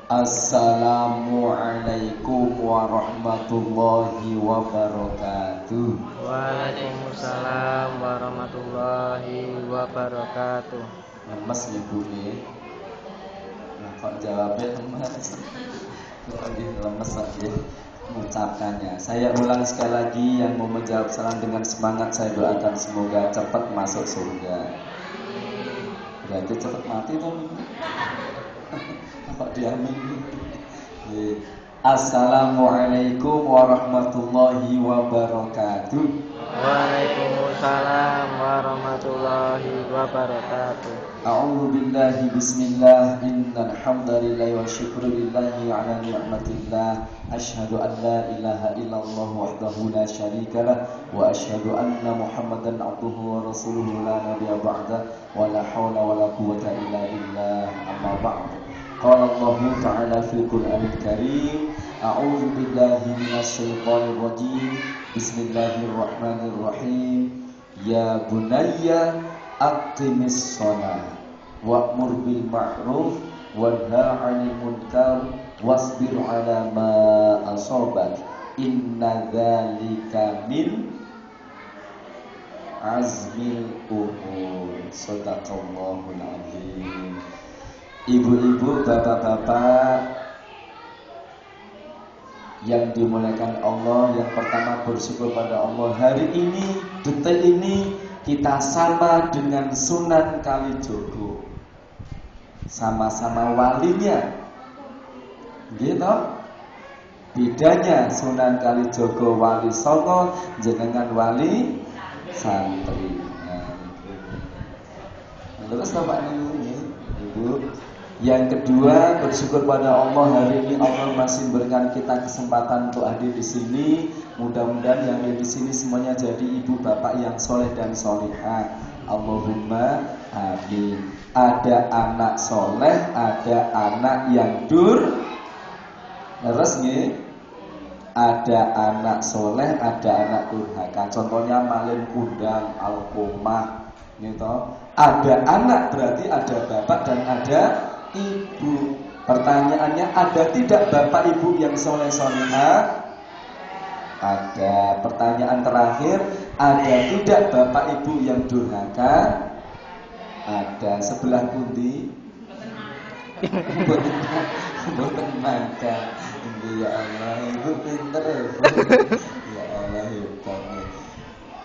Assalamualaikum warahmatullahi wabarakatuh. Waalaikumsalam warahmatullahi wabarakatuh. Lemes nih Bu nih. Nah, kok jawabnya lemes? Kok lemes aja mengucapkannya. Saya ulang sekali lagi, yang mau menjawab salam dengan semangat saya doakan semoga cepat masuk surga. Berarti cepat mati tuh. Apa diamin? Assalamualaikum warahmatullahi wabarakatuh. Waalaikumsalam warahmatullahi wabarakatuh. A'udzu billahi bismillah innal hamdalillah wa syukru lillahi ala ni'matillah asyhadu an la ilaha illallah wahdahu la syarikalah wa asyhadu anna muhammadan abduhu wa rasuluhu la nabiyya ba'da wa la haula wa la quwwata illa billah amma ba'd. Qala Allah ta'ala fil Qur'anil Karim a'udzu billahi minasy syaithanir rajim bismillahirrahmanirrahim ya bunayya aqimis shalah wa'mur bil ma'ruf wanha 'anil munkar wasbir 'ala ma asabak inna dzalika min azmil umur. Shadaqallahul azim. Ibu-ibu, bapak-bapak yang dimuliakan Allah, yang pertama bersyukur pada Allah. Hari ini, detik ini kita sama dengan Sunan Kalijogo, sama-sama walinya, gitu. Bedanya Sunan Kalijogo wali songo, jenengan wali santri. Terus bapak ini, ibu. Yang kedua, bersyukur pada Allah, hari ini Allah masih memberikan kita kesempatan untuk hadir di sini. Mudah-mudahan yang ada di sini semuanya jadi ibu bapak yang soleh dan solehah. Allahumma amin. Ada anak soleh, ada anak yang terus nih, ada anak soleh, ada anak durhaka. Contohnya malin kundang, alkomah, gitu. Ada anak berarti ada bapak dan ada ibu. Pertanyaannya, ada tidak bapak ibu yang soleh solehah? Ada. Pertanyaan terakhir, ada tidak bapak ibu yang durhaka? Ada. Sebelah pundi? Boten mangka. Ya Allah, ibu pinter ya. Ya Allah, hebat.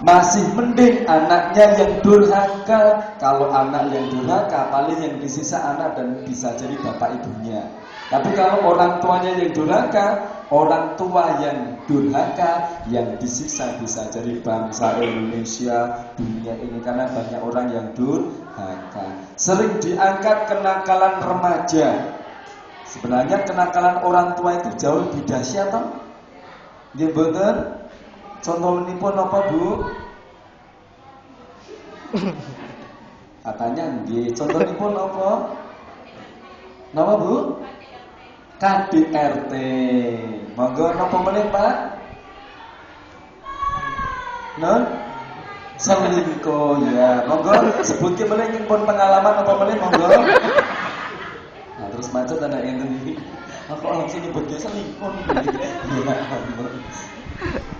Masih mending anaknya yang durhaka. Kalau anak yang durhaka, paling yang disisa anak dan bisa jadi bapak ibunya. Tapi kalau orang tuanya yang durhaka, orang tua yang durhaka, yang disisa bisa jadi bangsa Indonesia, dunia ini, karena banyak orang yang durhaka. Sering diangkat kenakalan remaja. Sebenarnya kenakalan orang tua itu jauh lebih dahsyat, toh? Nggih mboten? Contoh ini pun apa Bu? Katanya nggih. Contoh ini pun apa? Napa Bu? KDRT. Monggo napa meneh Pak? Non? Selingkuh ya. Monggo sebutke meneh pun pengalaman apa meneh monggo. Nah terus macet anak enten iki. Aku langsung nyebut selingkuh.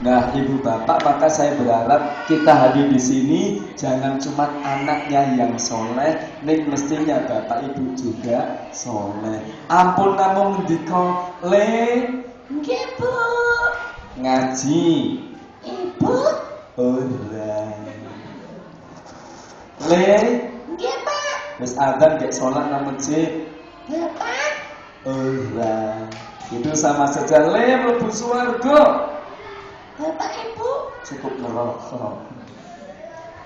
Nah, ibu bapak, maka saya berharap kita hadir di sini jangan cuma anaknya yang soleh, ning mestinya bapak ibu juga soleh. Ampun namung ndika le, nggih Bu. Ngaji, Ibu. Ora. Le, nggih Pak. Wis adzan gek salat nang masjid. Nggih Pak. Ora. Itu sama saja le mlebu swarga. Bapak Ibu cukup neraka.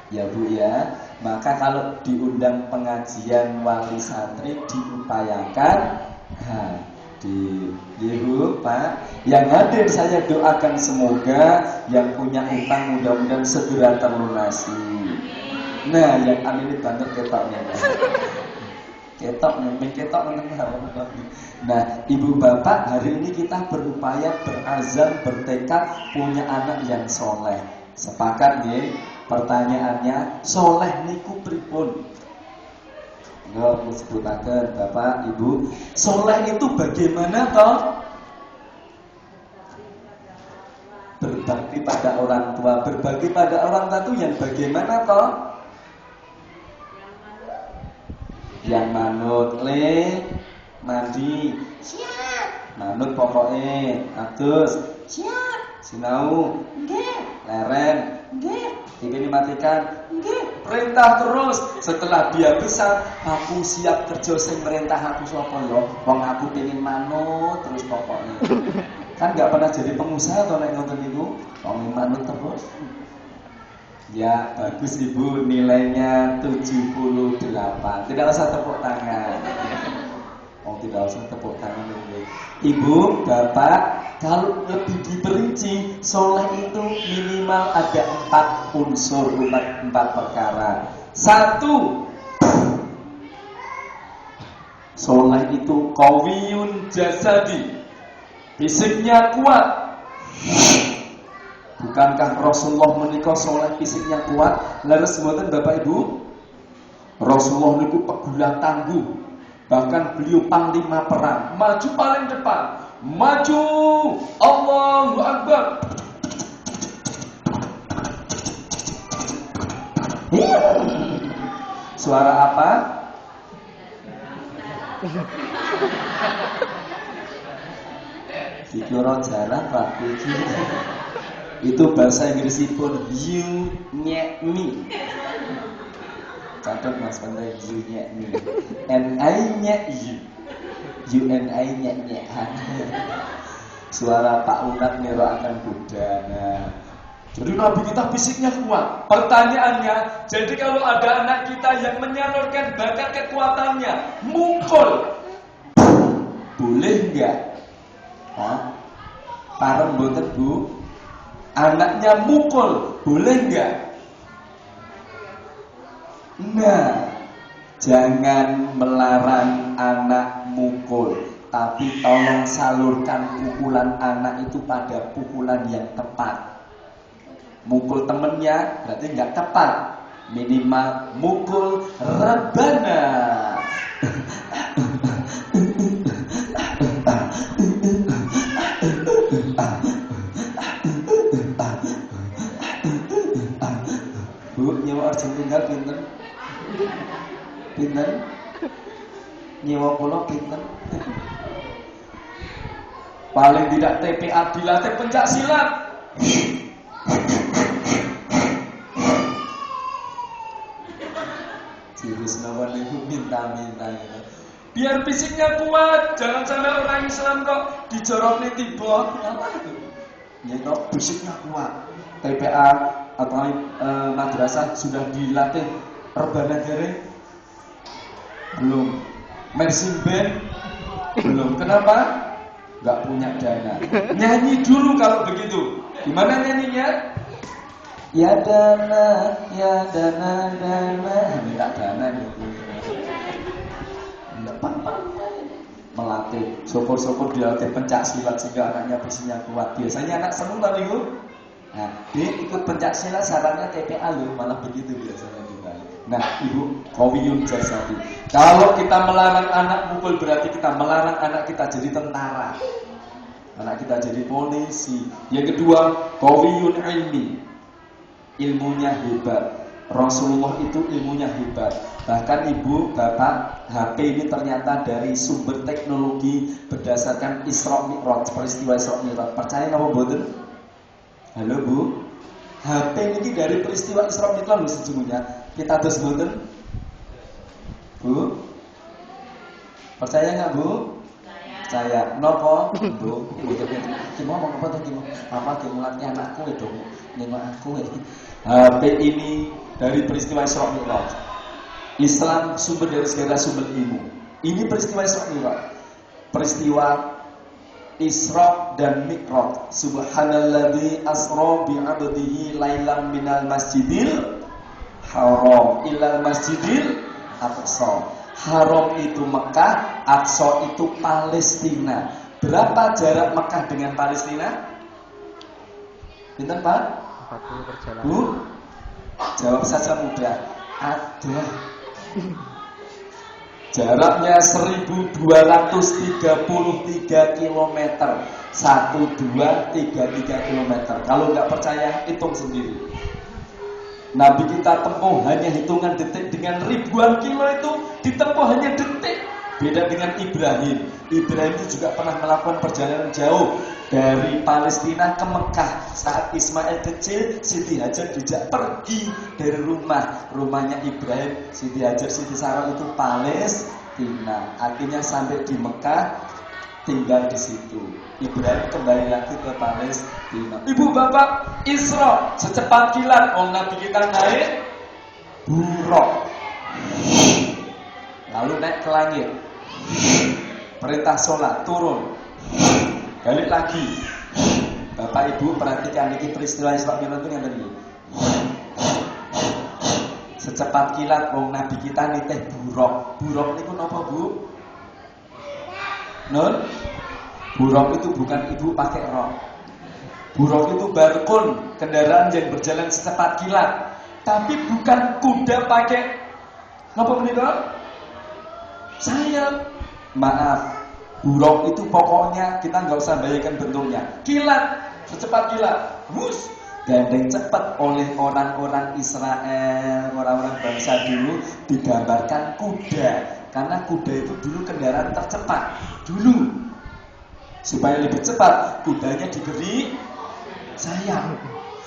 Ya Bu ya. Maka kalau diundang pengajian wali santri diupayakan hadir. Ibu Pak, yang hadir saya doakan semoga yang punya utang mudah-mudahan segera terlunasi. Nah, yang amin banget ketoknya. Ketok menengah. Nah, ibu bapak, hari ini kita berupaya, berazam, bertekad punya anak yang soleh. Sepakat nih? Pertanyaannya, soleh niku pripun? Nggak aku sebutaken Bapak Ibu. Soleh itu bagaimana toh? Berbakti pada orang tua. Berbakti pada orang tua itu yang bagaimana toh? Yang manut mandi siap, manut pokoknya atus siap, sinau nggih, leren nggih, ini matikan nggih, perintah terus. Setelah dia besar, aku siap kerja sing merintah aku sapa yo, wong aku pengen manut terus pokoknya. Kan nggak pernah jadi pengusaha atau nek ngoten niku, wong manut terus. Ya, bagus Ibu, nilainya 78. Tidak usah tepuk tangan. Oh, tidak usah tepuk tangan Ibu, Bapak, kalau lebih diperinci, soleh itu minimal ada 4 unsur, 4 perkara. 1, soleh itu qawiyun jasadi, fisiknya kuat. Bukankah Rasulullah menikah soleh fisiknya kuat? Leres mboten Bapak Ibu? Rasulullah niku pegulat tangguh. Bahkan beliau panglima perang, maju paling depan. Maju, Allahu Akbar. Suara apa? Dikira jarah Pak. Itu bahasa Inggrisipun you nyek me. Catat Mas Pandai, you nyek me. And I nyek you. You and I nyek nyekan. Suara Pak Unat nero akan kuda. Nah, jadi Nabi kita fisiknya kuat. Pertanyaannya, jadi kalau ada anak kita yang menyalurkan bakat kekuatannya, mukul, boleh enggak? Pareng mboten Bu? Anaknya mukul, boleh enggak? Nah, jangan melarang anak mukul, tapi tolong salurkan pukulan anak itu pada pukulan yang tepat. Mukul temennya berarti enggak tepat. Minimal mukul rebana. Bu, nyewa urgent tinggal pinten? Pinten? Nyewa pulau pinten? Paling tidak TPA dilatih pencak silat. Jurus lawan itu minta-minta gitu. Biar fisiknya kuat, jangan sampai orang Islam kok dijoroknya tiba. Apa itu? Ya toh fisiknya kuat. TPA atau madrasah sudah dilatih rebana dereng? Belum. Marching band? Belum. Kenapa? Gak punya dana. Nyanyi dulu kalau begitu. Gimana nyanyinya? Ya dana, minta dana gitu. Enggak apa-apa. Melatih, syukur-syukur dilatih pencak silat sehingga anaknya fisiknya kuat. Biasanya anak seneng tadi Bu. Nah, dia ikut pencak silat syaratnya TPA loh, malah begitu biasanya juga. Nah, Ibu, qawiyun jasadi. Kalau kita melarang anak mukul berarti kita melarang anak kita jadi tentara. Anak kita jadi polisi. Yang kedua, qawiyun ilmi. Ilmunya hebat. Rasulullah itu ilmunya hebat. Bahkan Ibu, Bapak, HP ini ternyata dari sumber teknologi berdasarkan Isra Mi'raj, peristiwa Isra Mi'raj. Percaya apa mboten? Halo Bu, HP ini dari peristiwa Isra Mi'raj loh sesungguhnya. Kita terus mboten? Bu, percaya nggak Bu? Percaya. Nopo? Bu, kita mau apa tadi? Apa kemulatnya anakku itu? Nengok aku ini. HP ini dari peristiwa Isra Mi'raj. Islam sumber dari segala sumber ilmu. Ini peristiwa Isra Mi'raj. Peristiwa Isra dan Mi'raj. Subhanalladzi asra bi'abdihi lailan minal masjidil haram ilal masjidil aqsa. Haram itu Mekah, Aqsa itu Palestina. Berapa jarak Mekah dengan Palestina? Pinten Pak? 40 perjalanan. Bu? Jawab saja mudah. Ada. Jaraknya 1233 km. 1233 km. Kalau nggak percaya, hitung sendiri. Nabi kita tempuh hanya hitungan detik, dengan ribuan kilo itu ditempuh hanya detik. Beda dengan Ibrahim. Ibrahim itu juga pernah melakukan perjalanan jauh dari Palestina ke Mekah. Saat Ismail kecil, Siti Hajar dijak pergi dari rumah. Rumahnya Ibrahim, Siti Hajar, Siti Sarah itu Palestina. Akhirnya sampai di Mekah, tinggal di situ. Ibrahim kembali lagi ke Palestina. Ibu bapak, Isra secepat kilat. Nabi kita naik buruk, lalu naik ke langit. Perintah sholat, turun, balik lagi. Bapak ibu perhatikan ini peristiwa Isra Mi'raj itu yang tadi. Secepat kilat, Nabi kita niteh buruk. Buruk itu apa bu? Nun? Buruk itu bukan ibu pakai rok. Buruk itu barkun, kendaraan yang berjalan secepat kilat. Tapi bukan kuda pakai apa menurut? Sayap. Maaf, buruk itu pokoknya kita nggak usah bayangkan bentuknya. Kilat, secepat kilat, hus, gandeng cepat. Oleh orang-orang Israel, orang-orang bangsa dulu digambarkan kuda, karena kuda itu dulu kendaraan tercepat dulu. Supaya lebih cepat, kudanya diberi sayap.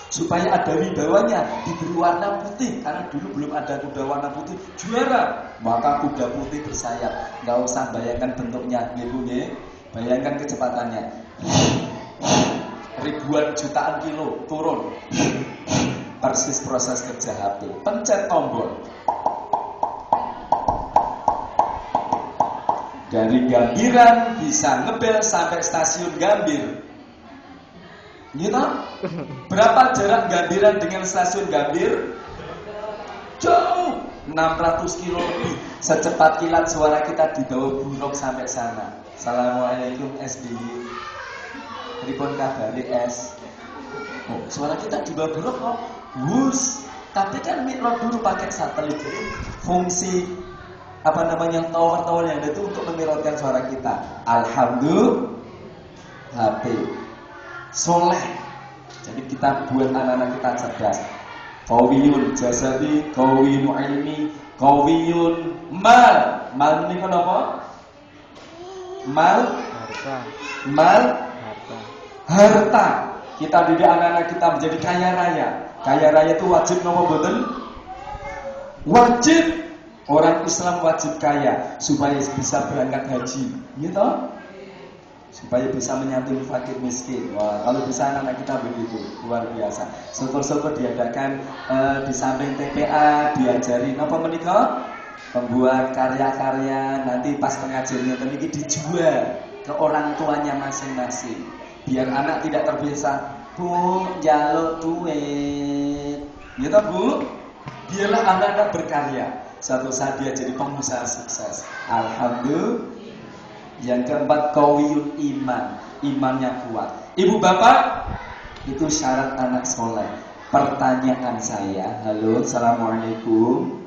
Supaya ada wibawanya, diberi warna putih. Karena dulu belum ada kuda warna putih, juara. Maka kuda putih bersayap. Gak usah bayangkan bentuknya, ibu nih. Bayangkan kecepatannya. Ribuan jutaan kilo turun. Persis proses kerja HP. Pencet tombol. Dari Gambiran bisa ngebel sampai stasiun Gambir. Gitu? Berapa jarak Gambiran dengan stasiun Gambir? Jauh, 600 kilo lebih. Secepat kilat suara kita dibawa buruk sampai sana. Assalamualaikum SBY. Ribon kabari S. Suara kita dibawa buruk kok. Wus. Tapi kan Mi'raj dulu pakai satelit. Jadi fungsi tower-tower yang ada itu untuk memirotkan suara kita. Alhamdulillah. HP soleh. Jadi kita buat anak-anak kita cerdas. Qawiyun jasadi, qawiyun ilmi, qawiyun mal. Mal ini kan apa? Mal Harta. Mal Harta. harta. Kita didik anak-anak kita menjadi kaya raya. Kaya raya itu wajib nopo boten? Wajib. Orang Islam wajib kaya supaya bisa berangkat haji. Gitu? Supaya bisa menyantuni fakir miskin. Wah, kalau bisa anak-anak kita begitu, luar biasa. Syukur-syukur diadakan di samping TPA, diajari apa menikah? Membuat karya-karya, nanti pas pengajiannya ini dijual ke orang tuanya masing-masing. Biar anak tidak terbiasa, Bu, jaluk duit. Gitu Bu? Biarlah anak-anak berkarya. Suatu saat dia jadi pengusaha sukses. Alhamdulillah. Yang keempat, qawiyul iman. Imannya kuat. Ibu bapak, itu syarat anak soleh. Pertanyaan saya, halo, assalamualaikum.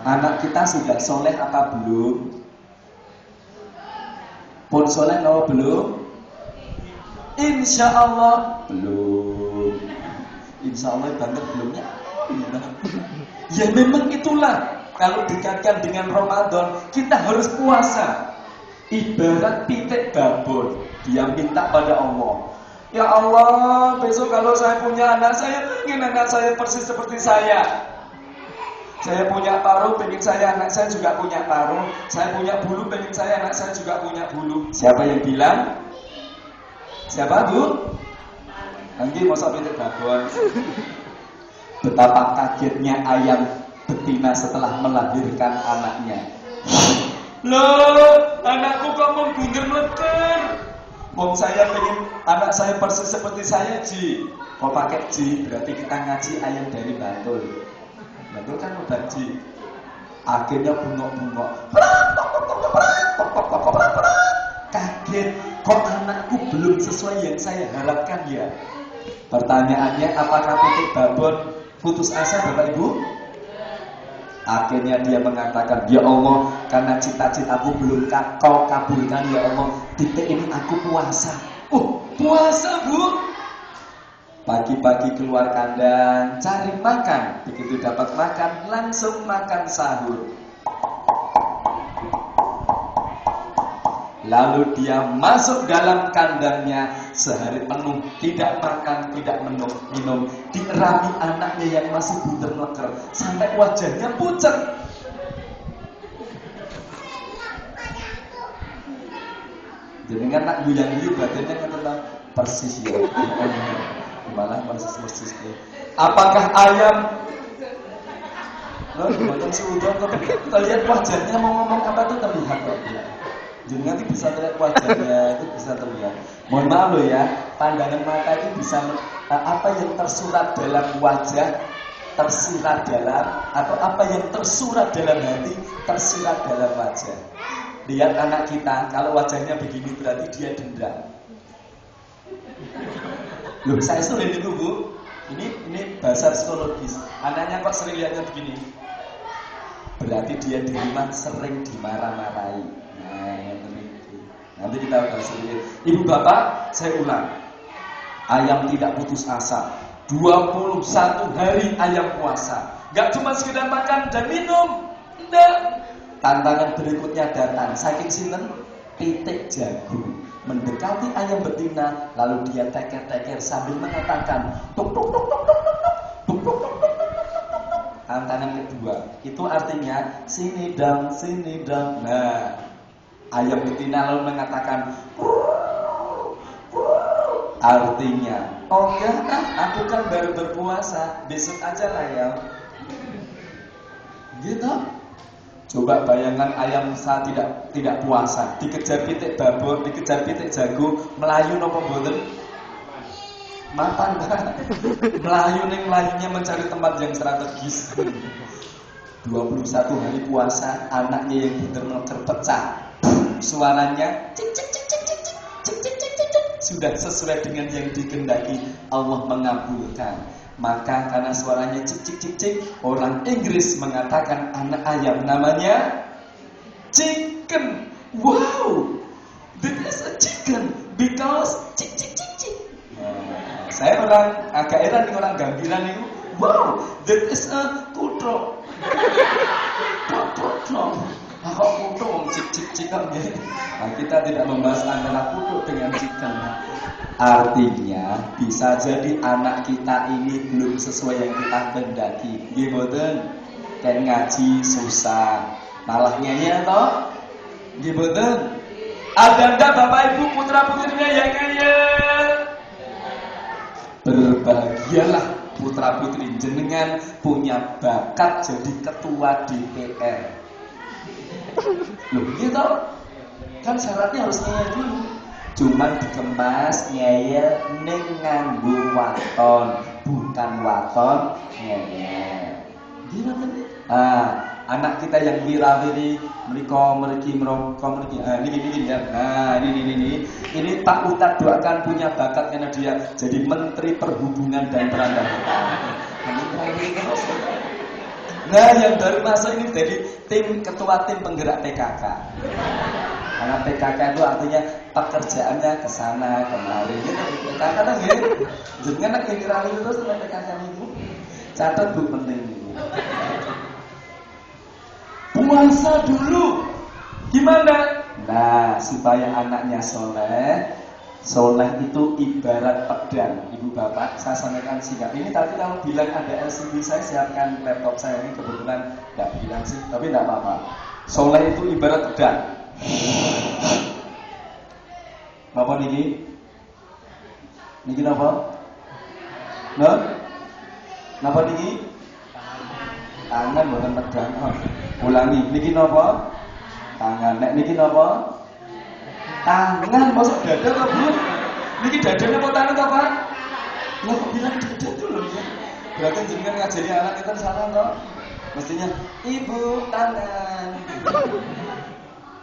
Anak kita sudah soleh apa belum? Pun soleh atau belum? Insya Allah belum. Insya Allah banget belumnya. Ya memang itulah. Kalau dikaitkan dengan Ramadan, kita harus puasa. Ibarat pitik babon, dia minta pada Allah. Ya Allah, besok kalau saya punya anak, saya ingin anak saya persis seperti saya. Saya punya paruh, pengen saya anak saya juga punya paruh. Saya punya bulu, pengen saya anak saya juga punya bulu. Siapa yang bilang? Siapa Bu? Nanti masa pitik babon. Betapa kagetnya ayam betina setelah melahirkan anaknya. Loh, anakku kok menggungir meleker. Wong saya pengen anak saya persis seperti saya, Ji. Kok pakai Ji, berarti kita ngaji ayam dari Bantul. Bantul kan udah Ji. Akhirnya bungok-bungok. Kaget, kok anakku belum sesuai yang saya harapkan ya. Pertanyaannya, apakah pitik babon putus asa Bapak Ibu? Akhirnya dia mengatakan, ya Allah, karena cita-citaku belum kau kabulkan ya Allah. Titik ini aku puasa. Puasa Bu. Pagi-pagi keluar kandang, cari makan. Begitu dapat makan, langsung makan sahur. Lalu dia masuk dalam kandangnya sehari penuh, tidak makan, tidak minum, dierami anaknya yang masih bunder leker sampai wajahnya pucat. Jadi kan nak guyang-guyu badannya kan persis ya. Malah persis ya. Apakah ayam? Bukan sudah, tapi kita lihat wajahnya mau ngomong apa tuh terlihat kok. Jadi nanti bisa terlihat wajahnya, itu bisa terlihat. Mohon maaf loh ya, pandangan mata itu bisa apa yang tersurat dalam wajah tersirat dalam, atau apa yang tersurat dalam hati tersirat dalam wajah. Lihat anak kita, kalau wajahnya begini berarti dia dendam. Loh, saya sering itu Bu. Ini bahasa psikologis. Anaknya kok sering lihatnya begini, berarti dia di rumah sering dimarah-marahi. Nanti kita bahas sedikit. Ibu bapak, saya ulang. Ayam tidak putus asa. 21 hari ayam puasa. Gak cuma sekedar makan dan minum. Enggak. Tantangan berikutnya datang. Saking sinten? Pitik jagung. Mendekati ayam betina, lalu dia teker-teker sambil mengatakan tuk tuk tuk tuk tuk tuk tuk tuk tuk tuk. Tantangan kedua, itu artinya sini dong. Nah, ayam betina lalu mengatakan artinya, aku kan baru berpuasa, besok aja lah ya. Gitu. Coba bayangkan ayam saya tidak puasa, dikejar pitik babon, dikejar pitik jago, melayu nopo boten? Mapan kan? Melayunya mencari tempat yang strategis. 21 hari puasa, anaknya yang benar-benar terpecah. Suaranya cik cik cik cik cik cik cik cik cik cik, sudah sesuai dengan yang dikehendaki, Allah mengabulkan. Maka karena suaranya cik cik cik cik, orang Inggris mengatakan anak ayam namanya chicken. Wow, this is a chicken because cik cik cik cik. Saya orang agak heran nih, orang Gambiran itu. Wow, that is a kutro. Kok kutu wong cik kan ya. Nah, kita tidak membahas antara kutu dengan chicken. Artinya bisa jadi anak kita ini belum sesuai yang kita kehendaki. Nggih mboten? Kan ngaji susah. Malah ngeyel toh? Nggih mboten? Ada ndak Bapak Ibu putra-putrinya yang ngeyel? Berbahagialah putra-putri jenengan punya bakat jadi ketua DPR. Loh gitu, kan syaratnya harus ngeyel dulu. Cuman dikemas ngeyel ning nganggo waton, bukan waton ngeyel. Gitu kan? Anak kita yang wirawiri mriki niki ya. Nah, ini Pak Ustadz doakan punya bakat karena dia jadi Menteri Perhubungan dan Perantauan. Nah, yang baru masuk ini jadi ketua tim penggerak PKK. Karena PKK itu artinya pekerjaannya ke sana kemari. Gitu. PKK kan ya. Jangan nak kira-kira terus sama PKK itu. Catat Bu penting itu. Puasa dulu. Gimana? Nah, supaya anaknya soleh. Soleh itu ibarat pedang. Ibu bapak, saya sampaikan singkat. Ini tadi kalau bilang ada LCD, saya siapkan laptop saya ini kebetulan tidak bilang sih, tapi tidak apa-apa. Soleh itu ibarat pedang. Apa niki? Niki apa? Nah? Napa niki? Tangan bukan pedang. Ulangi, niki napa? Tangan. Nek niki napa? Tangan, masuk dada kok Bu? Niki dadanya mau tangan kok Pak? Lah kok bilang dada dulu ya? Berarti jenengan ngajari anak kita salah toh? Mestinya ibu tangan.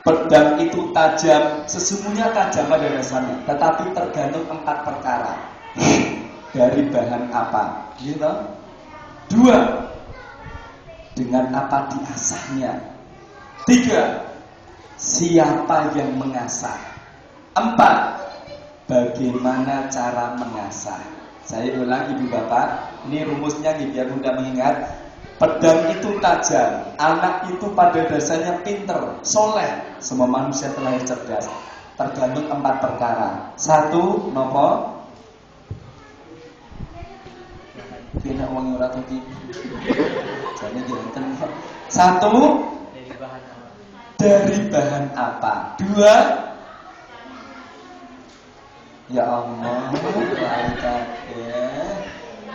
Pedang itu tajam, sesungguhnya tajam pada dasarnya, tetapi tergantung 4 perkara. Dari bahan apa? Gitu. 2. Dengan apa diasahnya. 3. Siapa yang mengasah? 4. Bagaimana cara mengasah? Saya ulang ibu bapak, ini rumusnya nih biar mudah mengingat. Pedang itu tajam, anak itu pada dasarnya pinter, soleh. Semua manusia terlahir cerdas. Tergantung 4 perkara. 1. Nopo? Kena uang ora tuti. Jadi jangan. 1. Dari bahan apa? 2. Ya Allah, malaikat ya.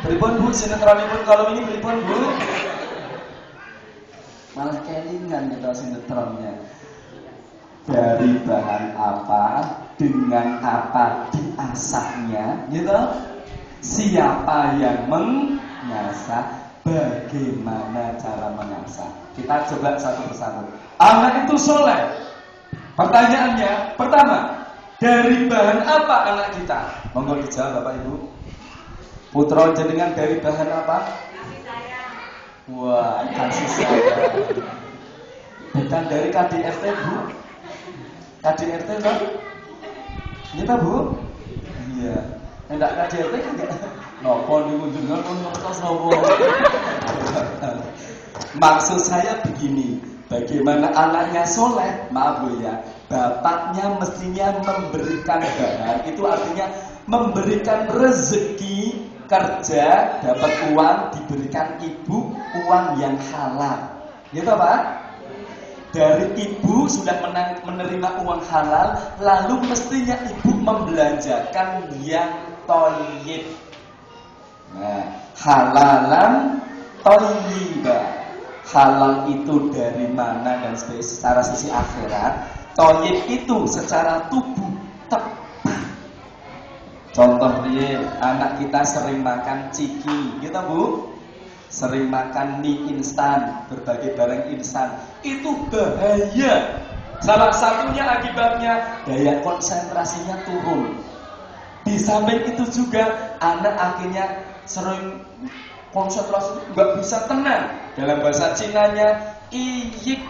Pripun Bu sinetronipun kalau ini pripun Bu? Malah kelingan gitu sinetronnya. Dari bahan apa, dengan apa diasahnya, gitu. Siapa yang mengasah, bagaimana cara mengasah. Kita coba satu persatu. Anak itu soleh. Pertanyaannya, pertama, dari bahan apa anak kita? Monggo dijawab Bapak Ibu. Putra jenengan dari bahan apa? Kasih sayang. Wah, kasih sayang. Bukan dari KDRT Bu. KDRT kan? Iya Bu? Iya. Enggak KDRT kan enggak? Nopo niku jenengan pun ngertos nopo. Maksud saya begini, bagaimana anaknya soleh, maaf Bu ya, bapaknya mestinya memberikan bahan, itu artinya memberikan rezeki, kerja, dapat uang, diberikan ibu uang yang halal. Gitu Pak? Dari ibu sudah menerima uang halal, lalu mestinya ibu membelanjakan yang thayyib. Nah, halalan thayyibah. Halal itu dari mana dan secara sisi akhirat. Thayyib itu secara tubuh tepat. Contoh dia, anak kita sering makan ciki, gitu Bu. Sering makan mie instan, berbagai barang instan. Itu bahaya. Salah satunya akibatnya daya konsentrasinya turun. Di samping itu juga anak akhirnya sering konsentrasi nggak bisa tenang. Dalam bahasa Cinanya iyik.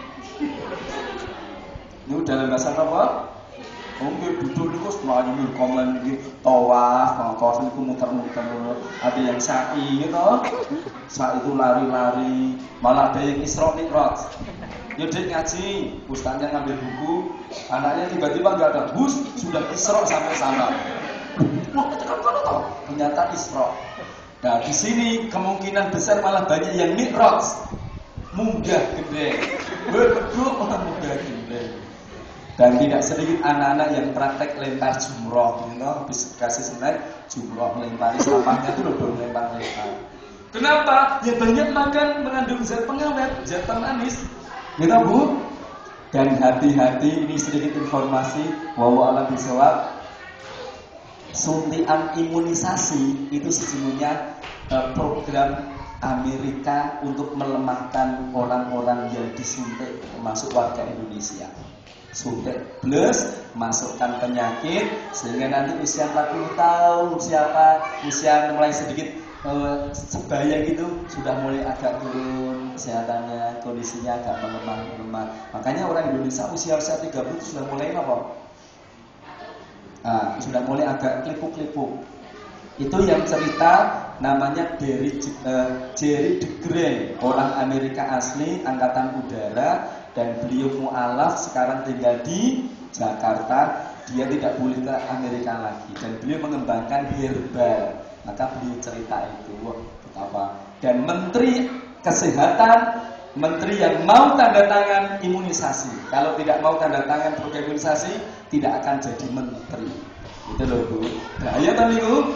Ini dalam bahasa apa? Mungkin duduk itu setelah ini komen ini tawaf, kawasan itu muter-muter. Ada yang sa'i gitu. Sa'i itu lari-lari. Malah ada yang Isra Mi'raj. Yaudah ngaji, ustaznya ngambil buku, anaknya tiba-tiba nggak ada bus, sudah Isra sampai sana. Wah, ternyata Isra. Nah, di sini kemungkinan besar malah banyak yang Mi'raj. Munggah gede. Berdua orang munggah gede. Dan tidak sedikit anak-anak yang praktek lempar jumroh, gitu, habis kasih snack jumroh lempar sampahnya itu loh lempar-lempar. Kenapa? Ya banyak makan mengandung zat pengawet, zat pemanis, gitu Bu. Dan hati-hati, ini sedikit informasi, wallahu a'lam bishawab. Suntikan imunisasi itu sesungguhnya program Amerika untuk melemahkan orang-orang yang disuntik, termasuk warga Indonesia. Suntik plus masukkan penyakit sehingga nanti usia 40 tahun usia mulai sedikit sebaya gitu sudah mulai agak turun kesehatannya, kondisinya agak melemah. Makanya orang Indonesia usia 30 itu sudah mulai apa? Nah, sudah mulai agak klipuk-klipuk. Itu yang cerita namanya Jerry DeGrain, orang Amerika asli, angkatan udara, dan beliau mu'alaf sekarang tinggal di Jakarta. Dia tidak boleh ke Amerika lagi dan beliau mengembangkan herbal. Maka beliau cerita itu, betapa. Dan Menteri Kesehatan, menteri yang mau tanda tangan imunisasi. Kalau tidak mau tanda tangan program imunisasi, tidak akan jadi menteri. Itu loh Bu. Bahaya kan itu?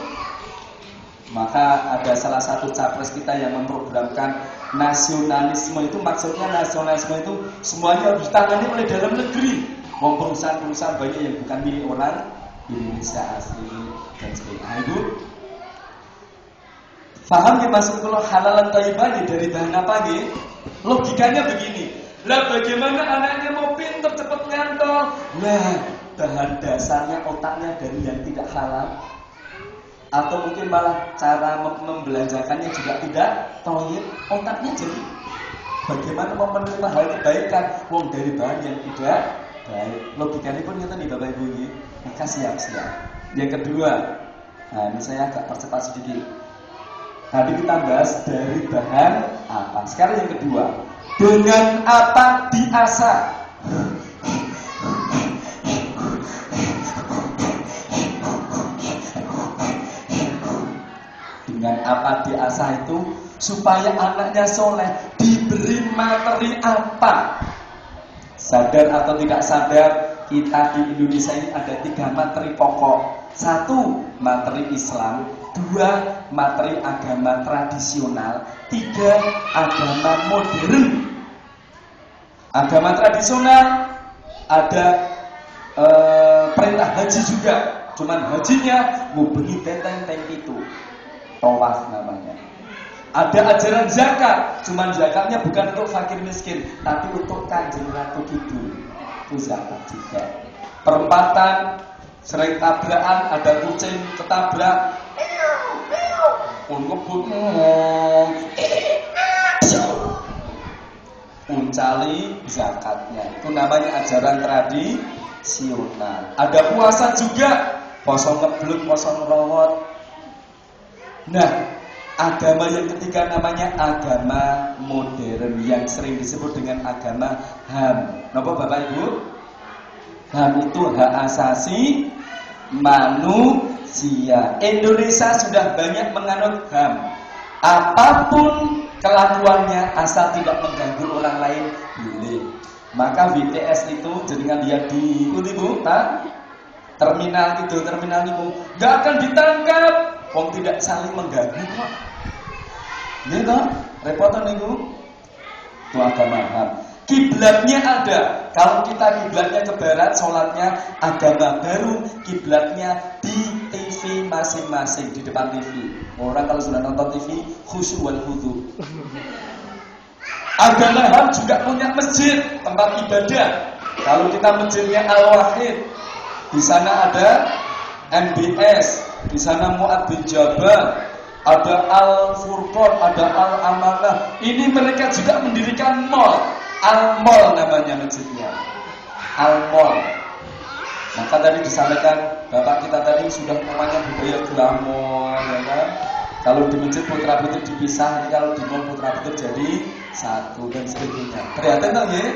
Maka ada salah satu capres kita yang memprogramkan nasionalisme itu, maksudnya nasionalisme itu semuanya harus ditangani oleh dalam negeri. Perusahaan-perusahaan banyak yang bukan milik orang Indonesia asli dan sebagainya. Ibu, paham ya maksud kalau halalan thayyibah dari bahan apa gitu? Logikanya begini. Lah bagaimana anaknya mau pinter cepet ngantong? Nah, bahan dasarnya otaknya dari yang tidak halal. Atau mungkin malah cara membelanjakannya juga tidak thayyib, otaknya jadi Bagaimana mau menerima hal kebaikan wong dari bahan yang tidak baik. Logikanya pun kita nih Bapak Ibu ini. Maka siap-siap. Yang kedua, nah ini saya agak percepat sedikit. Tadi kita bahas dari bahan apa. Sekarang yang kedua, dengan apa diasah. Dengan apa diasah itu supaya anaknya soleh, diberi materi apa? Sadar atau tidak sadar, kita di Indonesia ini ada 3 materi pokok. 1, materi Islam. 2, materi agama tradisional. 3, agama modern. Agama tradisional ada perintah haji juga. Cuman hajinya ngubengi tenteng itu. Tawaf namanya. Ada ajaran zakat, cuman zakatnya bukan untuk fakir miskin, tapi untuk Kanjeng Ratu Kidul. Itu zakat juga. Perempatan, sering tabrakan, ada kucing ketabrak, ngebut, uncali zakatnya. Itu namanya ajaran tradisional. Ada puasa juga, poso ngebluk, poso ngerowot. Nah, agama yang ketiga namanya agama modern yang sering disebut dengan agama HAM. Napa Bapak Ibu? HAM itu hak asasi manusia. Indonesia sudah banyak menganut HAM. Apapun kelakuannya asal tidak mengganggu orang lain boleh. Maka BTS itu jenengan lihat di Bu, terminal itu nggak akan ditangkap. Wong tidak saling mengganggu kok. Ya toh, repotan niku. Itu agama HAM. Kiblatnya ada. Kalau kita kiblatnya ke barat, sholatnya agama baru, kiblatnya di TV masing-masing, di depan TV. Orang kalau sudah nonton TV, khusyuk wal khudu. Agama HAM juga punya masjid, tempat ibadah. Kalau kita masjidnya Al-Wahid, di sana ada MBS, di sana Mu'ad bin Jabal, ada Al-Furqan, ada Al-Amanah. Ini mereka juga mendirikan mall, Al-Mall namanya masjidnya, Al-Mall. Maka tadi disampaikan Bapak kita tadi sudah namanya budaya glamor, ya kan? Kalau di masjid putra putri dipisah, ini kalau di mall putra putri jadi satu dan sebagainya. Ternyata toh ya?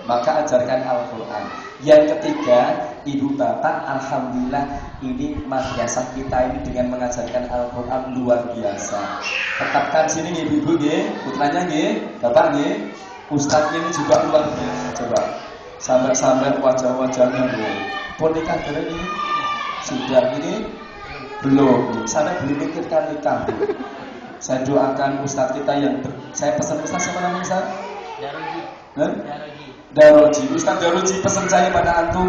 Maka ajarkan Al-Quran. Yang ketiga, ibu bapak, alhamdulillah ini madrasah kita ini dengan mengajarkan Al-Quran luar biasa. Tetapkan sini ibu-ibu ya, putranya ya, bapak ya, ustadznya ini juga luar biasa. Coba sampai wajah-wajahnya bu. Pun nikah dari ini sudah ini belum. Sana belum mikirkan nikah. Saya doakan ustadz kita yang saya pesan ustadz siapa namanya Ustaz? Daroji. Ustaz Daroji pesan saya pada antum,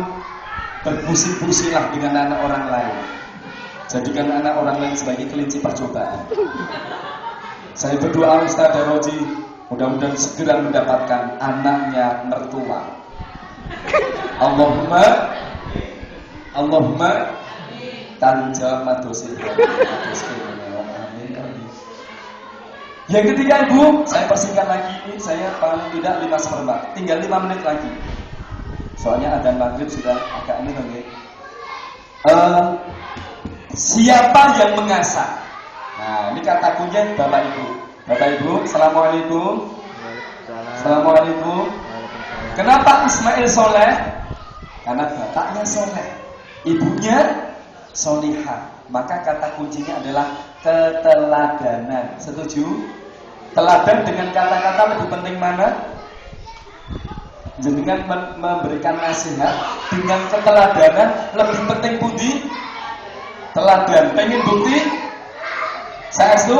berpusi-pusilah dengan anak orang lain. Jadikan anak orang lain sebagai kelinci percobaan. Saya berdoa Ustaz Daroji mudah-mudahan segera mendapatkan anaknya mertua. Allahumma tanggung jawab madosi. Yang ketiga ibu, saya persingkat lagi ini, saya paling tidak 5/4, tinggal 5 menit lagi. Soalnya adzan maghrib sudah agak ini lagi. Siapa yang mengasah? Nah, ini kata kunci Bapak Ibu. Bapak Ibu, assalamualaikum. Assalamualaikum. Kenapa Ismail soleh? Karena bapaknya soleh, ibunya solihah. Maka kata kuncinya adalah keteladanan. Setuju? Teladan dengan kata-kata lebih penting mana? Jenengan memberikan nasihat dengan keteladanan lebih penting pundi? Teladan. Pengen bukti? Saya itu?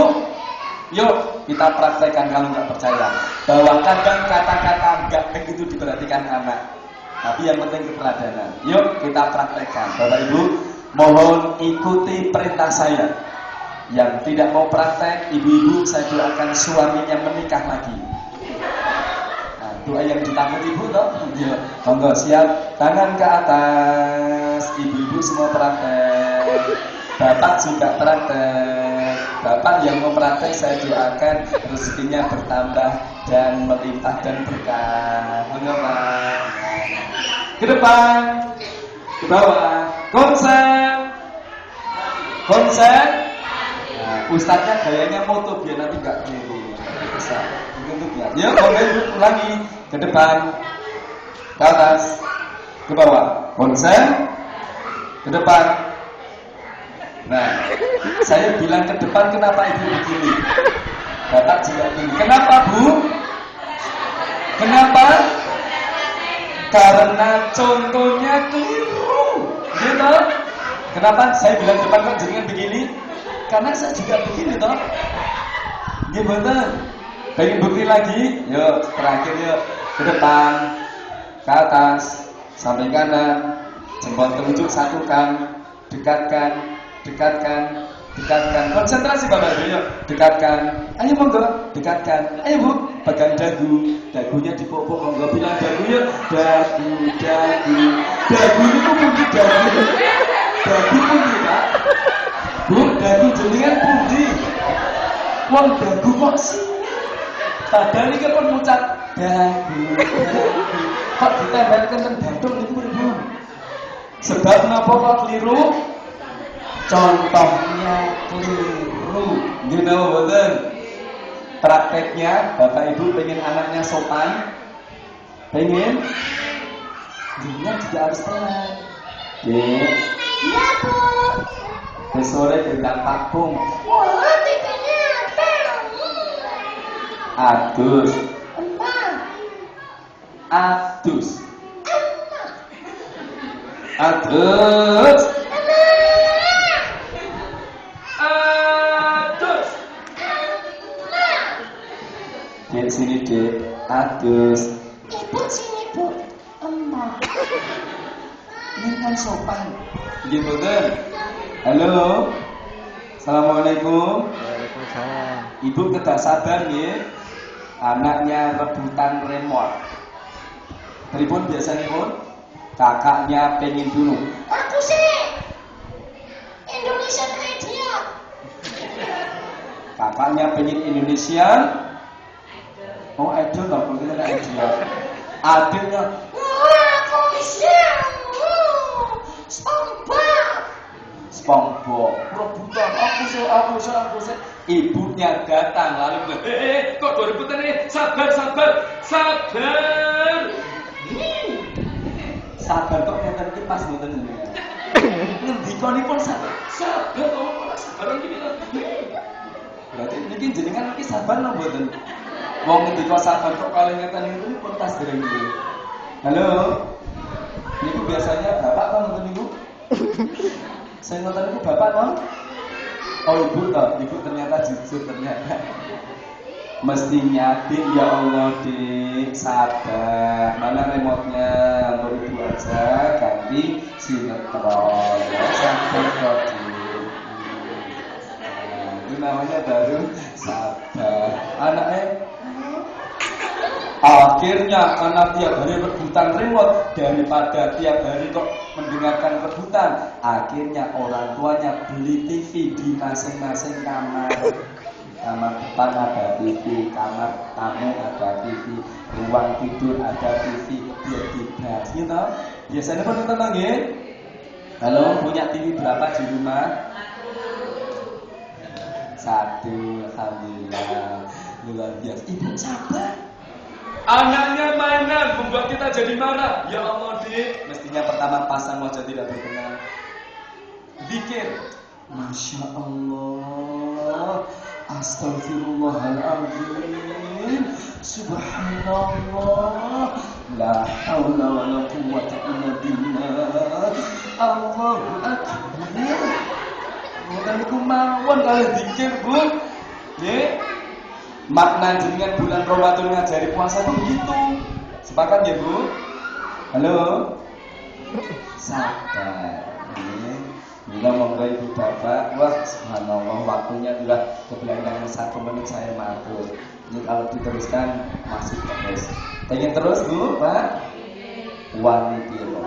Yuk kita praktekkan kalau nggak percaya. Bahwa kadang kata-kata nggak begitu diperhatikan anak. Tapi yang penting keteladanan. Yuk kita praktekkan. Bapak Ibu, mohon ikuti perintah saya. Yang tidak mau praktek, ibu-ibu saya doakan suaminya menikah lagi. Nah, doa yang ditakut ibu toh? Ya, monggo siap, tangan ke atas. Ibu-ibu semua praktek. Bapak juga praktek. Bapak yang mau praktek saya doakan rezekinya bertambah dan melimpah dan berkah. Mengapa? Ke depan, ke bawah, konsen. Nah, ustadznya gayanya moto biar nanti nggak keliru. Bisa, bentuknya. Ya, ulangi ke depan, ke atas, ke bawah, konsen, ke depan. Nah, saya bilang ke depan kenapa ibu begini? Bapak juga begini. Kenapa bu? Kenapa? Karena contohnya keliru, gitu. Kenapa saya bilang depan kok jenengan begini? Karena saya juga begini toh. Gimana? Pengen bukti lagi? Yuk, terakhir yuk. Ke depan, ke atas, sampai kanan, jempol telunjuk satukan, dekatkan, konsentrasi Bapak Ibu, yuk, dekatkan. Ayo monggo, dekatkan. Ayo Bu, pegang dagunya dipopok monggo, bilang dagu yuk, dagu. Dagu itu pundi dagu. Dagu pundi Pak? Bu, dagu jenengan pundi? Wong dagu kok sih? Padahal ini kan ngucap dagu. Kok ditempelkan teng bathuk niku Bu? Sebab napa kok keliru? Contohnya keliru. Gitu betul. Prakteknya Bapak Ibu pengen anaknya sopan, pengen dia juga harus tenang. Iya Bu. Besore gendang pakung. Wah, tipinya apa? Adus. Adus. Adus. Dek sini dek, adus. Ibu sini bu, emak. Ini kan sopan. Gitu kan? Halo, assalamualaikum. Waalaikumsalam. Ibu tidak sabar ya, anaknya rebutan remote. Pripun biasanya pun, kakaknya pengen dulu. Aku sih Indonesian Idol. Kakaknya pengen Indonesian. Oh, idol lah, kalau kita ada idol. Adiknya, aku bisa. SpongeBob, rebutan, aku sih. Ibunya datang lalu kok 2000 ini? Sabar. Sabar kok ngeten iki pas mboten jenengan. Ngendikanipun sabar kok ora sabar iki. Berarti niki jenengan iki sabar napa mboten? Wong ngendika sabar kok kali ngeten niku pun tas dereng iki. Halo. Niku biasanya bapak kan ngoten niku? Saya ngoten niku bapak non? Oh ibu toh, ibu ternyata jujur ternyata. Mestinya Dik, ya Allah Dik, sabar. Mana remote-nya? Untuk ibu aja, ganti sinetron. Ya, sabar kok Dik. Itu namanya baru sabar. Anaknya akhirnya karena tiap hari rebutan remote, daripada tiap hari kok mendengarkan rebutan, akhirnya orang tuanya beli TV di masing-masing kamar. Kamar depan ada TV, kamar tamu ada TV, ruang tidur ada TV, biar bebas, gitu. Biasanya pun tenang ya. Halo, punya TV berapa di rumah? 1, alhamdulillah. Luar biasa. Ibu sabar. Anaknya mainan membuat kita jadi marah. Ya Allah Dik, mestinya pertama pasang wajah tidak berkenan. Zikir. Masya Allah, Astaghfirullahaladzim, Subhanallah, La hawla wa la quwwata illa billah, Allahu Akbar. Bukan itu mawon kalau zikir Bu. Ya. Makna jenengan bulan Ramadan ngajari puasa itu begitu. Sepakat ya Bu? Halo. Sabar. Bila monggo ibu bapak, wah subhanallah waktunya sudah kebelangan 1 menit saya matur. Ini kalau diteruskan masih terus. Pengen terus Bu, Pak? Wani piro.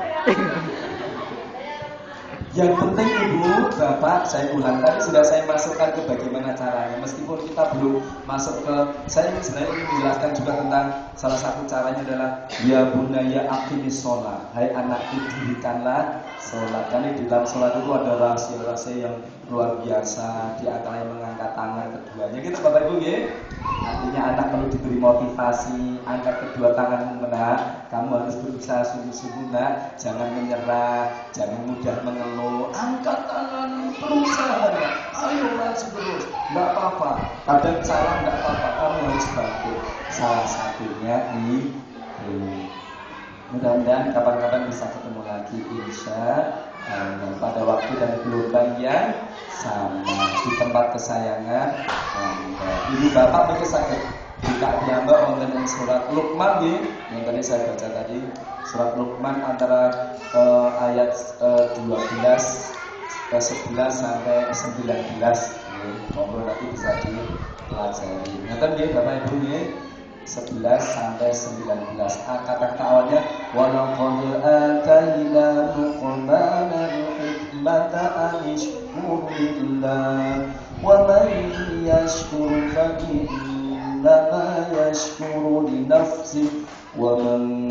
Yang penting ibu, bapak, saya ulang tadi sudah saya masukkan ke bagaimana caranya. Meskipun kita belum masuk ke, saya sebenarnya ingin menjelaskan juga tentang salah satu caranya adalah ya bunaya aqimis sholat. Hai anakku, dirikanlah sholat. Karena di dalam sholat itu ada rahasia-rahasia yang luar biasa. Di antaranya mengangkat tangan keduanya. Gitu bapak ibu ya. Artinya anak perlu diberi motivasi. Angkat kedua tanganmu nak. Kamu harus berusaha sungguh-sungguh nak. Jangan menyerah, jangan mudah mengeluh. Angkat tangan, berusaha nak. Ayo maju terus. Enggak apa-apa. Kadang salah enggak apa-apa. Kamu harus bangkit. Salah satunya ini. Mudah-mudahan kapan-kapan bisa ketemu lagi insya Allah pada waktu dan gelombang yang sama di tempat kesayangan ibu bapak begitu sakit buka diambak wonten ing surat Luqman nggih yang tadi saya baca tadi surat Luqman antara ayat 12 ke 11 sampai 19 monggo nanti bisa dipelajari. Ngaten nggih Bapak Ibu nggih 11 sampai 19. Kata-kata awalnya walaqad atayna luqmana al-hikmata an yashkur lillah wa man yashkur fa innama yashkuru li nafsihi wa man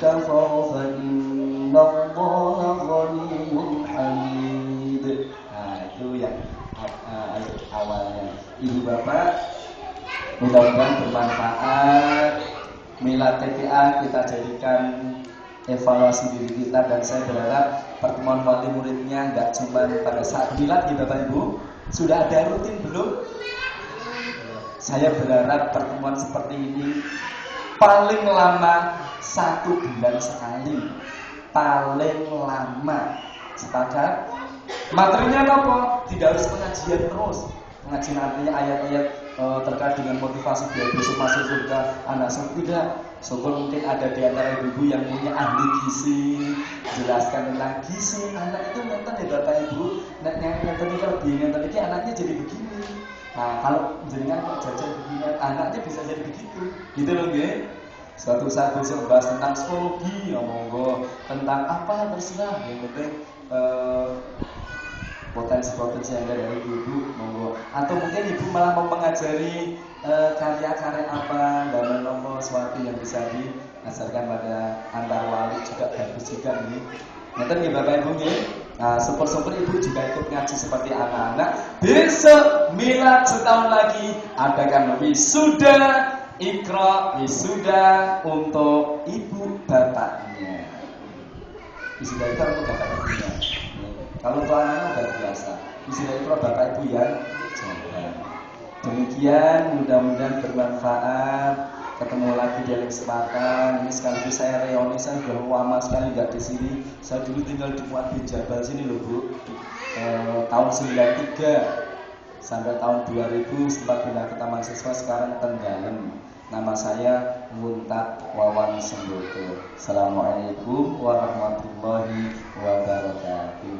kafara fa innallaha ghaniyyun hamid. Nah, itu yang ayat awalnya. Ibu bapak mudah-mudahan bermanfaat. Milad TPA kita jadikan evaluasi diri kita dan saya berharap pertemuan wali muridnya nggak cuma pada saat milad ya Bapak Ibu. Sudah ada rutin belum? Saya berharap pertemuan seperti ini paling lama 1 bulan sekali. Paling lama. Sepakat? Materinya apa? Tidak harus pengajian terus. Pengajian artinya ayat-ayat terkait dengan motivasi biar besok masuk surga anak surga tidak. Syukur mungkin ada di antara ibu yang punya ahli gizi jelaskan tentang gizi anak itu nonton ya Bapak Ibu. Nonton itu lebih nonton ini anaknya jadi begini. Nah kalau jenengan kok jajan begini anaknya bisa jadi begitu. Gitu loh nggih. Suatu saat besok bahas tentang psikologi ya monggo tentang apa terserah yang penting potensi-potensi yang ada dari ibu monggo atau mungkin ibu malah mau mengajari karya-karya apa dan nomor sesuatu yang bisa diajarkan pada antar wali juga bagus juga nih. Nanti nih Bapak Ibu nih, nah super ibu juga ikut ngaji seperti anak-anak. Besok milad setahun lagi adakan wisuda Iqra wisuda untuk ibu bapaknya. Wisuda itu untuk bapak ibunya. Kalau untuk anak-anak udah biasa. Wisuda Iqra bapak ibu yang jalan. Demikian mudah-mudahan bermanfaat. Ketemu lagi di kesempatan ini sekaligus saya reuni, saya sudah lama sekali nggak di sini. Saya dulu tinggal di Muat bin Jabal sini loh Bu. Tahun 93 sampai tahun 2000 sempat pindah ke Taman Siswa, sekarang Tenggalem. Nama saya Muntak Wawan Sembodo. Assalamualaikum warahmatullahi wabarakatuh.